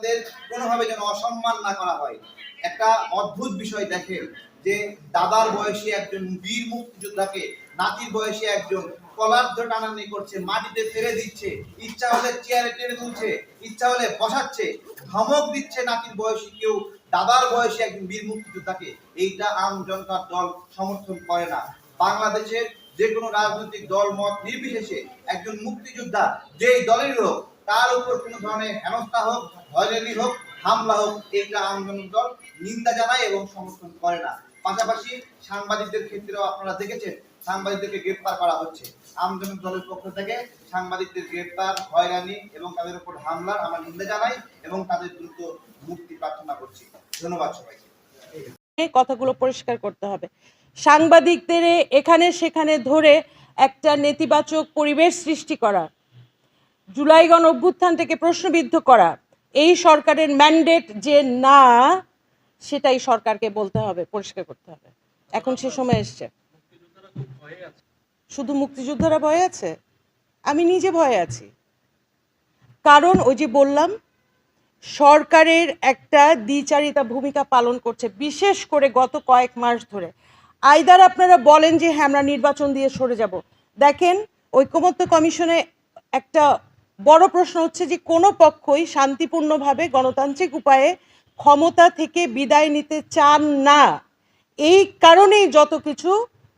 সাংবাদিকদের কোনোভাবে যেন অসম্মান না করা হয়। একটা অদ্ভুত বিষয় দেখেন যে দাদার বয়সী একজন বীর মুক্তিযোদ্ধাকে নাতির বয়সী একজন কলার ধরে টানাটানি করছে, মাটিতে ফেলে দিচ্ছে, ইচ্ছা হলে চেয়ারে টেনে তুলছে, ইচ্ছা হলে বসাচ্ছে, ধমক দিচ্ছে নাতির বয়সী কেউ দাদার বয়সী একজন বীর মুক্তিযোদ্ধাকে। এইটা আম জনতার দল সমর্থন করে না। বাংলাদেশের যে কোনো রাজনৈতিক দল মত নির্বিশেষে একজন মুক্তিযোদ্ধা যেই দলেরই হোক তার উপর কোনো ধরনের হেনস্থা হোক, হয়রানি হোক, হামলা হোক, এটা আম জনতার দল নিন্দা জানায় এবং সমর্থন করে না। পাশাপাশি সাংবাদিকদের ক্ষেত্রেও আপনারা দেখেছেন সাংবাদিকদেরকে গ্রেফতার করা হচ্ছে। আম জনতা দলের পক্ষ থেকে সাংবাদিকদের গ্রেফতার, হয়রানি এবং তাদের উপর হামলার আমরা নিন্দা জানাই এবং তাদের দ্রুত মুক্তি প্রার্থনা করছি। ধন্যবাদ সবাইকে। কথাগুলো পরিষ্কার করতে হবে। সাংবাদিকদের এখানে সেখানে ধরে একটা নেতিবাচক পরিবেশ সৃষ্টি করা, জুলাই গণ অভ্যুত্থান থেকে প্রশ্নবিদ্ধ করা এই সরকারের ম্যান্ডেট যে না, সেটাই সরকারকে বলতে হবে, পরিষ্কার করতে হবে। এখন সে সময় এসছে। শুধু মুক্তিযোদ্ধারা ভয়ে আছে? আমি নিজে ভয়ে আছি। কারণ ওই যে বললাম, সরকারের একটা দ্বিচারিতা ভূমিকা পালন করছে, বিশেষ করে গত কয়েক মাস ধরে। আইদার আপনারা বলেন যে হ্যাঁ আমরা নির্বাচন দিয়ে সরে যাব। দেখেন, ঐকমত্য কমিশনে একটা বড় প্রশ্ন হচ্ছে যে কোনো পক্ষই শান্তিপূর্ণভাবে গণতান্ত্রিক উপায়ে ক্ষমতা থেকে বিদায় নিতে চান না। এই কারণেই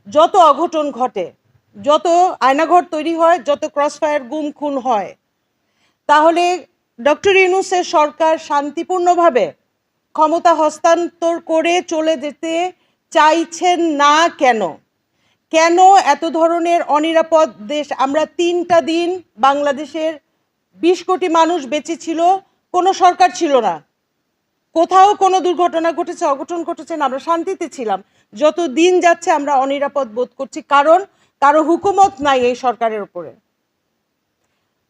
যত অঘটন ঘটে, যত আয়নাঘর তৈরি হয়, যত ক্রসফায়ার গুম খুন হয়। তাহলে ডক্টর ইউনূসের সরকার শান্তিপূর্ণভাবে ক্ষমতা হস্তান্তর করে চলে যেতে চাইছেন না কেন? কেন এত ধরনের অনিরাপদ দেশ? আমরা 3টা দিন বাংলাদেশের 20 কোটি মানুষ বেঁচে ছিল, কোনো সরকার ছিল না, কোথাও কোনো দুর্ঘটনা ঘটেছে, অঘটন ঘটেছে না, আমরা শান্তিতে ছিলাম। যত দিন যাচ্ছে আমরা অনিরাপদ বোধ করছি, কারণ কারো হুকুমত নাই এই সরকারের উপরে।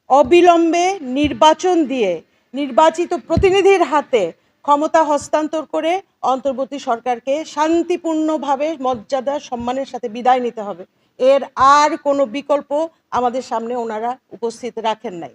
অবিলম্বে নির্বাচন দিয়ে নির্বাচিত প্রতিনিধির হাতে ক্ষমতা হস্তান্তর করে অন্তর্বর্তী সরকারকে শান্তিপূর্ণভাবে মর্যাদা সম্মানের সাথে বিদায় নিতে হবে। এর আর কোনো বিকল্প আমাদের সামনে ওনারা উপস্থিত রাখেন নাই।